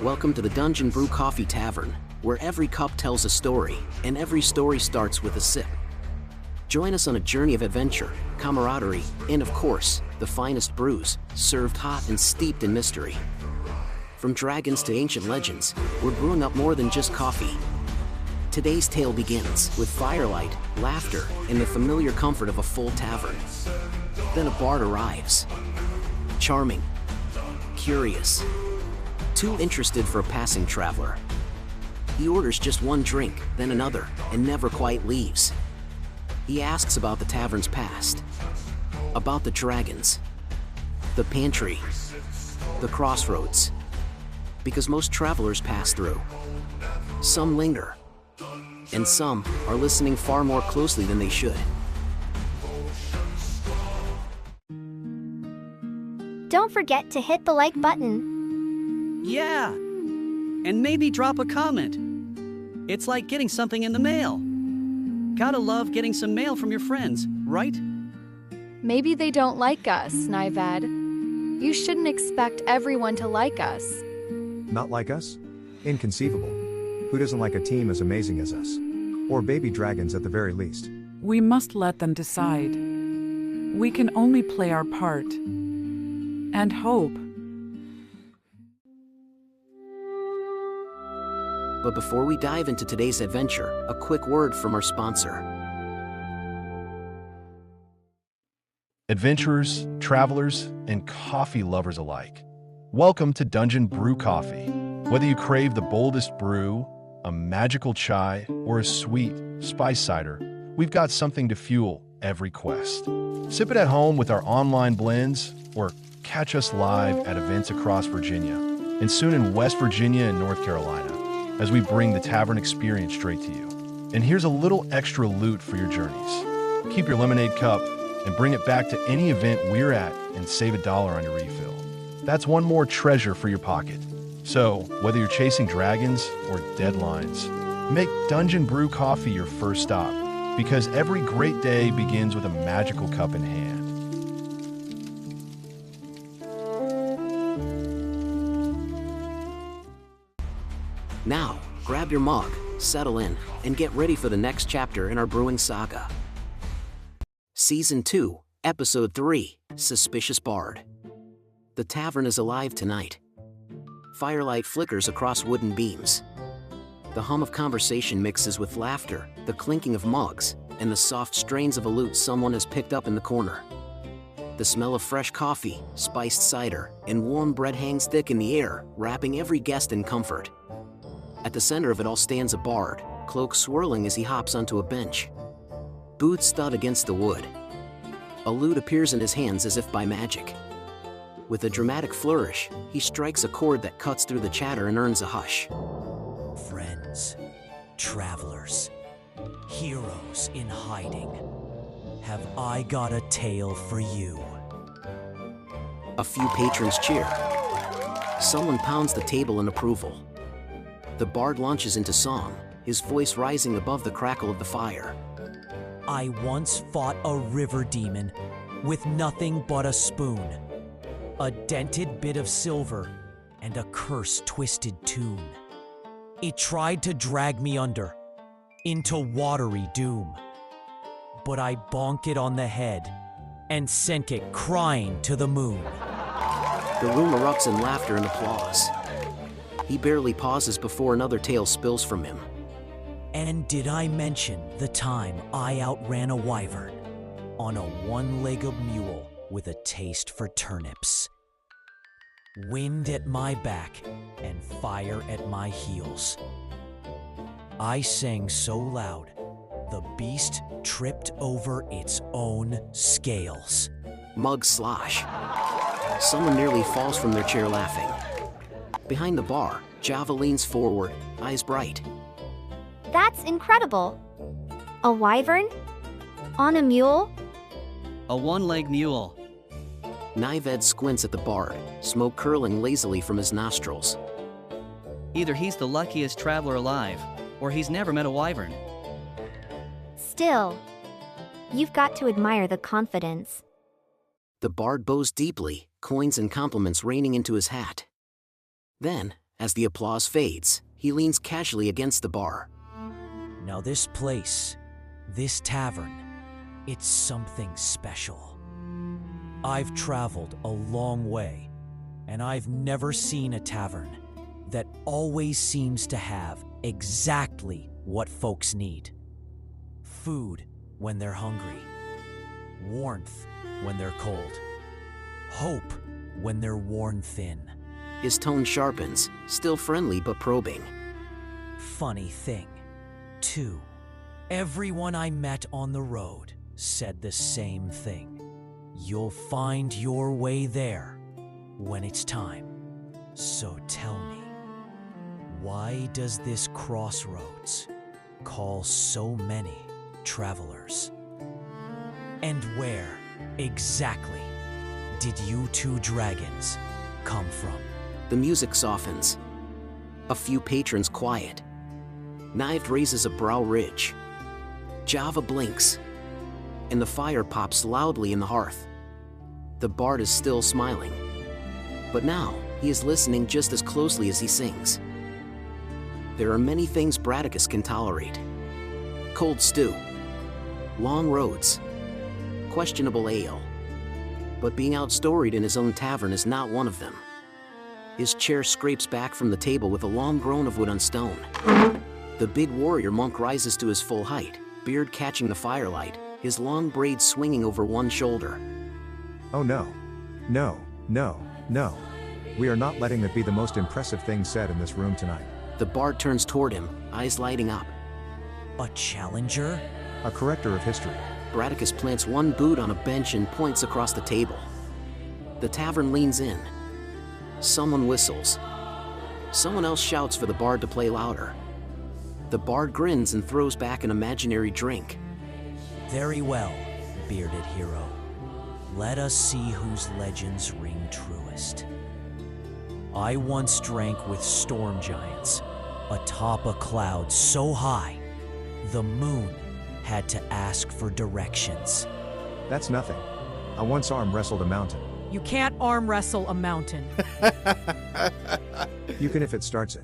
Welcome to the Dungeon Brew Coffee Tavern, where every cup tells a story, and every story starts with a sip. Join us on a journey of adventure, camaraderie, and of course, the finest brews, served hot and steeped in mystery. From dragons to ancient legends, we're brewing up more than just coffee. Today's tale begins with firelight, laughter, and the familiar comfort of a full tavern. Then a bard arrives. Charming, curious, too interested for a passing traveler. He orders just one drink, then another, and never quite leaves. He asks about the tavern's past, about the dragons, the pantry, the crossroads, because most travelers pass through. Some linger, and some are listening far more closely than they should. Don't forget to hit the like button. Yeah, and maybe drop a comment. It's like getting something in the mail. Gotta love getting some mail from your friends, right? Maybe they don't like us, Nived. You shouldn't expect everyone to like us. Not like us? Inconceivable. Who doesn't like a team as amazing as us? Or baby dragons at the very least. We must let them decide. We can only play our part. And hope. But before we dive into today's adventure, a quick word from our sponsor. Adventurers, travelers, and coffee lovers alike. Welcome to Dungeon Brew Coffee. Whether you crave the boldest brew, a magical chai, or a sweet spice cider, we've got something to fuel every quest. Sip it at home with our online blends, or catch us live at events across Virginia, and soon in West Virginia and North Carolina, as we bring the tavern experience straight to you. And here's a little extra loot for your journeys. Keep your lemonade cup and bring it back to any event we're at and save $1 on your refill. That's one more treasure for your pocket. So, whether you're chasing dragons or deadlines, make Dungeon Brew Coffee your first stop, because every great day begins with a magical cup in hand. Now, grab your mug, settle in, and get ready for the next chapter in our brewing saga. Season 2, Episode 3, Suspicious Bard. The tavern is alive tonight. Firelight flickers across wooden beams. The hum of conversation mixes with laughter, the clinking of mugs, and the soft strains of a lute someone has picked up in the corner. The smell of fresh coffee, spiced cider, and warm bread hangs thick in the air, wrapping every guest in comfort. At the center of it all stands a bard, cloak swirling as he hops onto a bench. Boots thud against the wood. A lute appears in his hands as if by magic. With a dramatic flourish, he strikes a chord that cuts through the chatter and earns a hush. Friends, travelers, heroes in hiding, have I got a tale for you? A few patrons cheer. Someone pounds the table in approval. The bard launches into song, his voice rising above the crackle of the fire. I once fought a river demon with nothing but a spoon, a dented bit of silver, and a curse-twisted tune. It tried to drag me under, into watery doom. But I bonked it on the head and sent it crying to the moon. The room erupts in laughter and applause. He barely pauses before another tale spills from him. And did I mention the time I outran a wyvern on a one-legged mule with a taste for turnips? Wind at my back and fire at my heels. I sang so loud, the beast tripped over its own scales. Mugs slosh. Someone nearly falls from their chair laughing. Behind the bar, Java leans forward, eyes bright. That's incredible. A wyvern? On a mule? A one-leg mule. Nived squints at the bard, smoke curling lazily from his nostrils. Either he's the luckiest traveler alive, or he's never met a wyvern. Still, you've got to admire the confidence. The bard bows deeply, coins and compliments raining into his hat. Then, As the applause fades, he leans casually against the bar. Now this place, this tavern, it's something special. I've traveled a long way, and I've never seen a tavern that always seems to have exactly what folks need. Food when they're hungry, warmth when they're cold, hope when they're worn thin. His tone sharpens, still friendly but probing. Funny thing, too, everyone I met on the road said the same thing. You'll find your way there when it's time. So tell me, why does this crossroads call so many travelers? And where exactly did you two dragons come from? The music softens. A few patrons quiet. Knived raises a brow ridge. Java blinks, and the fire pops loudly in the hearth. The bard is still smiling, but now he is listening just as closely as he sings. There are many things Braticus can tolerate. Cold stew, long roads, questionable ale. But being outstoried in his own tavern is not one of them. His chair scrapes back from the table with a long groan of wood on stone. The big warrior monk rises to his full height, beard catching the firelight, his long braids swinging over one shoulder. Oh no. No, no, no. We are not letting that be the most impressive thing said in this room tonight. The bard turns toward him, eyes lighting up. A challenger? A corrector of history. Braticus plants one boot on a bench and points across the table. The tavern leans in. Someone whistles. Someone else shouts for the bard to play louder. The bard grins and throws back an imaginary drink. Very well, bearded hero. Let us see whose legends ring truest. I once drank with storm giants, atop a cloud so high, the moon had to ask for directions. That's nothing. I once arm wrestled a mountain. You can't arm wrestle a mountain. You can if it starts it.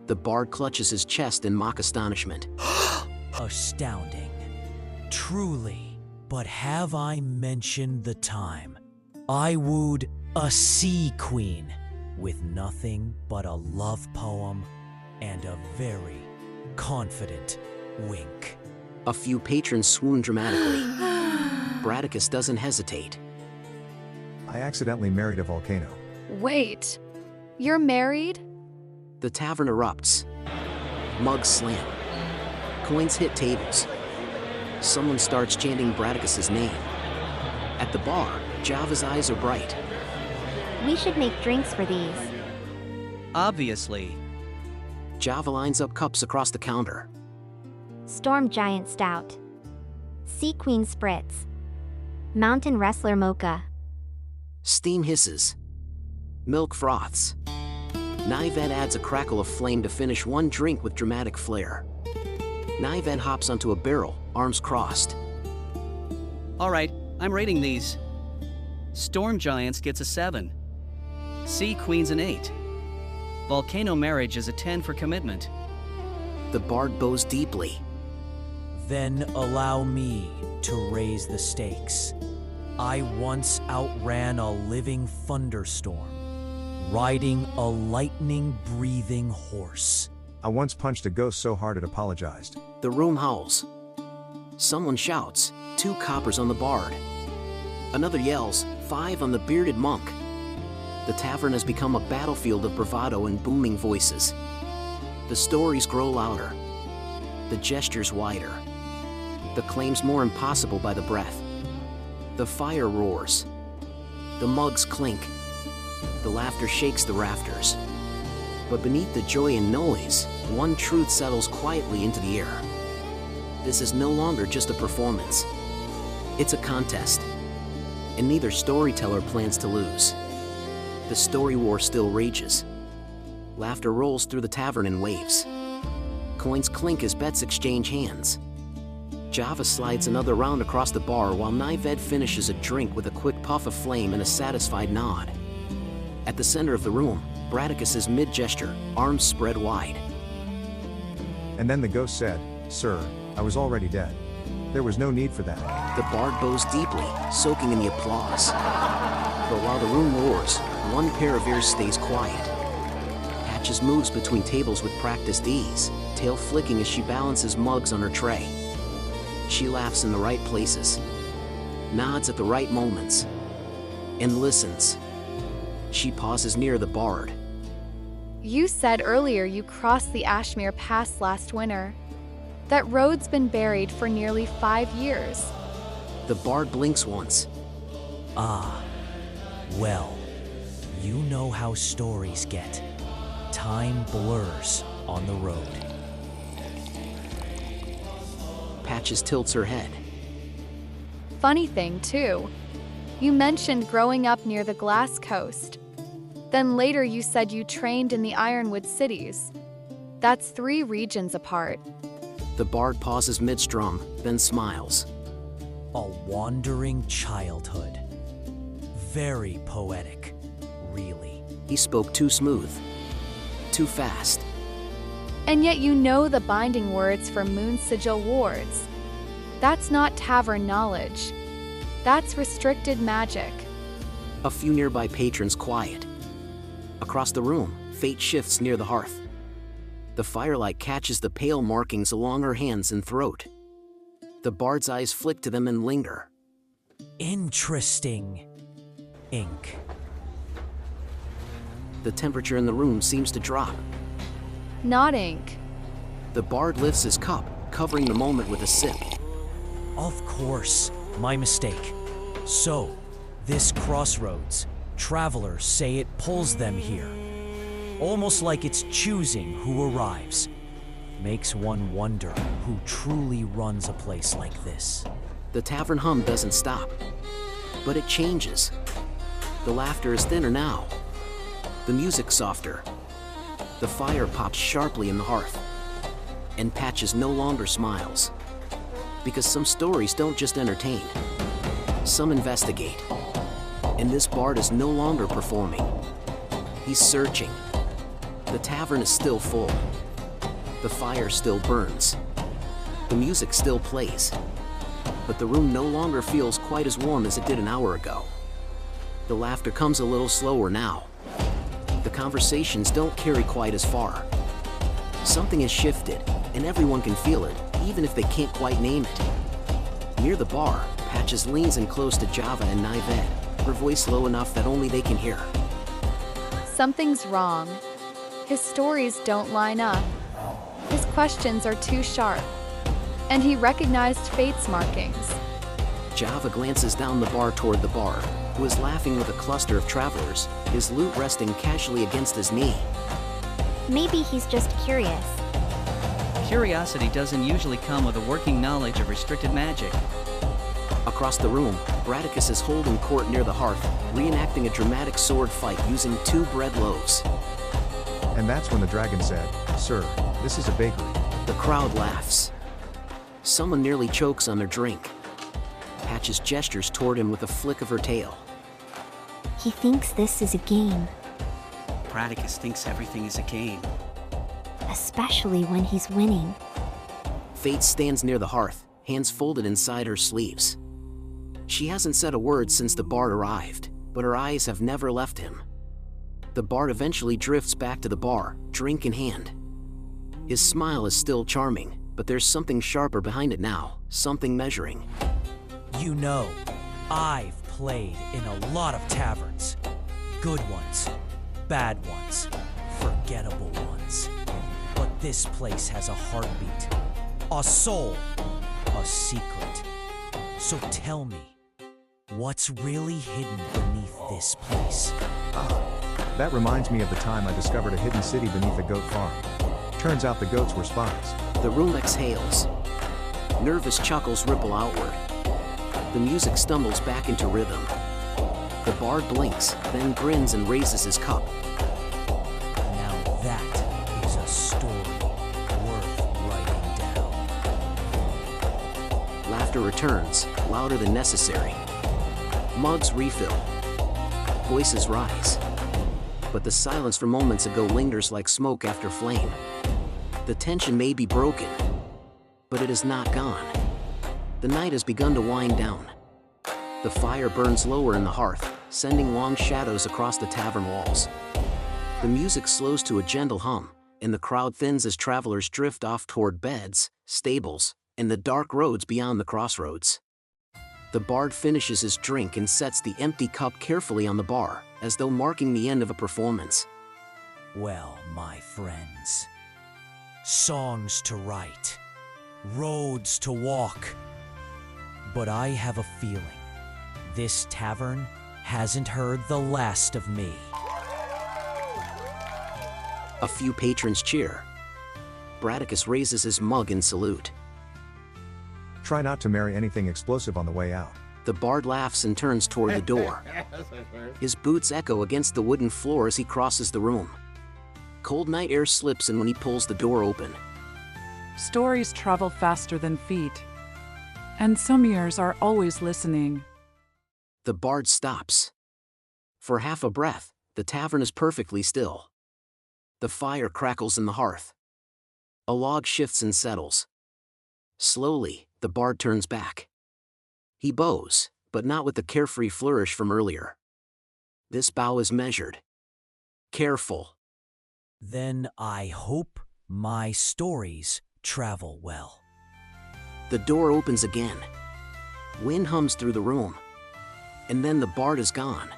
The bard clutches his chest in mock astonishment. Astounding. Truly. But have I mentioned the time I wooed a sea queen with nothing but a love poem and a very confident wink? A few patrons swoon dramatically. Braticus doesn't hesitate. I accidentally married a volcano. Wait, you're married? The tavern erupts. Mugs slam. Coins hit tables. Someone starts chanting Braticus's name. At the bar, Java's eyes are bright. We should make drinks for these. Obviously. Java lines up cups across the counter. Storm Giant Stout. Sea Queen Spritz. Mountain Wrestler Mocha. Steam hisses. Milk froths. Nived adds a crackle of flame to finish one drink with dramatic flair. Nived hops onto a barrel, arms crossed. All right, I'm rating these. Storm Giants gets a 7. Sea Queen's an 8. Volcano Marriage is a 10 for commitment. The bard bows deeply. Then allow me to raise the stakes. I once outran a living thunderstorm, riding a lightning-breathing horse. I once punched a ghost so hard it apologized. The room howls. Someone shouts, 2 coppers on the bard. Another yells, 5 on the bearded monk. The tavern has become a battlefield of bravado and booming voices. The stories grow louder. The gestures wider. The claims more impossible by the breath. The fire roars. The mugs clink. The laughter shakes the rafters. But beneath the joy and noise, one truth settles quietly into the air. This is no longer just a performance. It's a contest. And neither storyteller plans to lose. The story war still rages. Laughter rolls through the tavern in waves. Coins clink as bets exchange hands. Java slides another round across the bar while Nived finishes a drink with a quick puff of flame and a satisfied nod. At the center of the room, Braticus is mid-gesture, arms spread wide. And then the ghost said, "Sir, I was already dead. There was no need for that." The bard bows deeply, soaking in the applause. But while the room roars, one pair of ears stays quiet. Patches moves between tables with practiced ease, tail flicking as she balances mugs on her tray. She laughs in the right places, nods at the right moments, and listens. She pauses near the bard. You said earlier you crossed the Ashmere Pass last winter. That road's been buried for nearly 5 years. The bard blinks once. Ah, well, you know how stories get. Time blurs on the road. Patches tilts her head. Funny thing, too. You mentioned growing up near the Glass Coast. Then later you said you trained in the Ironwood cities. That's 3 regions apart. The bard pauses mid-strum, then smiles. A wandering childhood. Very poetic, really. He spoke too smooth, too fast. And yet you know the binding words for Moon Sigil wards. That's not tavern knowledge. That's restricted magic. A few nearby patrons quiet. Across the room, fate shifts near the hearth. The firelight catches the pale markings along her hands and throat. The bard's eyes flick to them and linger. Interesting. Ink. The temperature in the room seems to drop. Not ink. The bard lifts his cup, covering the moment with a sip. Of course, my mistake. So, this crossroads, travelers say it pulls them here. Almost like it's choosing who arrives. Makes one wonder who truly runs a place like this. The tavern hum doesn't stop, but it changes. The laughter is thinner now. The music softer. The fire pops sharply in the hearth. And Patches no longer smiles. Because some stories don't just entertain. Some investigate. And this bard is no longer performing. He's searching. The tavern is still full. The fire still burns. The music still plays. But the room no longer feels quite as warm as it did an hour ago. The laughter comes a little slower now. The conversations don't carry quite as far. Something has shifted, and everyone can feel it, even if they can't quite name it. Near the bar, Patches leans in close to Java and Nived, her voice low enough that only they can hear. Something's wrong. His stories don't line up. His questions are too sharp. And he recognized fate's markings. Java glances down the bar toward the bard, who is laughing with a cluster of travelers, his lute resting casually against his knee. Maybe he's just curious. Curiosity doesn't usually come with a working knowledge of restricted magic. Across the room, Braticus is holding court near the hearth, reenacting a dramatic sword fight using 2 bread loaves. And that's when the dragon said, "Sir, this is a bakery." The crowd laughs. Someone nearly chokes on their drink. Patches gestures toward him with a flick of her tail. He thinks this is a game, Braticus thinks everything is a game. especially when he's winning. Fate stands near the hearth, hands folded inside her sleeves. She hasn't said a word since the bard arrived, but her eyes have never left him. The bard eventually drifts back to the bar, drink in hand. His smile is still charming, but there's something sharper behind it now, something measuring. You know, I've played in a lot of taverns. Good ones, bad ones, forgettable ones. But this place has a heartbeat, a soul, a secret. So tell me, what's really hidden beneath this place? That reminds me of the time I discovered a hidden city beneath a goat farm. Turns out the goats were spies. The room exhales. Nervous chuckles ripple outward. The music stumbles back into rhythm. The bard blinks, then grins and raises his cup. Now that is a story worth writing down. Laughter returns, louder than necessary. Mugs refill. Voices rise. but the silence from moments ago lingers like smoke after flame. The tension may be broken, but it is not gone. The night has begun to wind down. The fire burns lower in the hearth, sending long shadows across the tavern walls. The music slows to a gentle hum, and the crowd thins as travelers drift off toward beds, stables, and the dark roads beyond the crossroads. The bard finishes his drink and sets the empty cup carefully on the bar, as though marking the end of a performance. Well, my friends, songs to write, roads to walk. But I have a feeling this tavern hasn't heard the last of me. A few patrons cheer. Braticus raises his mug in salute. Try not to marry anything explosive on the way out. The bard laughs and turns toward the door. His boots echo against the wooden floor as he crosses the room. Cold night air slips in when he pulls the door open. Stories travel faster than feet, and some ears are always listening. The bard stops. For half a breath, the tavern is perfectly still. The fire crackles in the hearth. A log shifts and settles. Slowly, the bard turns back. He bows, but not with the carefree flourish from earlier. This bow is measured. Careful. Then I hope my stories travel well. The door opens again. Wind hums through the room. And then the bard is gone.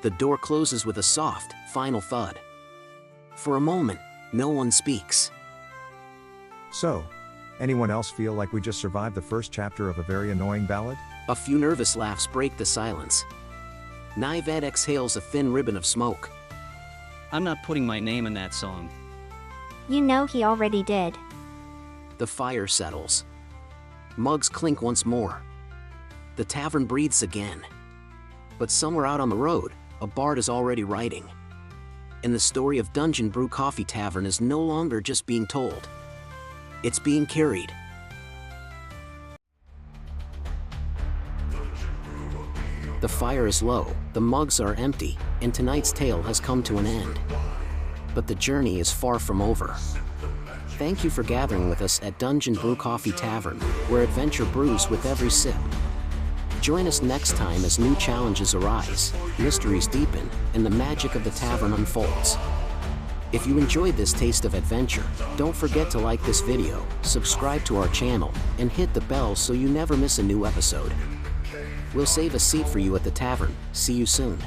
The door closes with a soft, final thud. For a moment, no one speaks. So, anyone else feel like we just survived the first chapter of a very annoying ballad? A few nervous laughs break the silence. Nived exhales a thin ribbon of smoke. I'm not putting my name in that song. You know he already did. The fire settles. Mugs clink once more. The tavern breathes again. But somewhere out on the road, a bard is already writing. And the story of Dungeon Brew Coffee Tavern is no longer just being told. It's being carried. The fire is low, the mugs are empty, and tonight's tale has come to an end. But the journey is far from over. Thank you for gathering with us at Dungeon Brew Coffee Tavern, where adventure brews with every sip. Join us next time as new challenges arise, mysteries deepen, and the magic of the tavern unfolds. If you enjoyed this taste of adventure, don't forget to like this video, subscribe to our channel, and hit the bell so you never miss a new episode. We'll save a seat for you at the tavern. See you soon.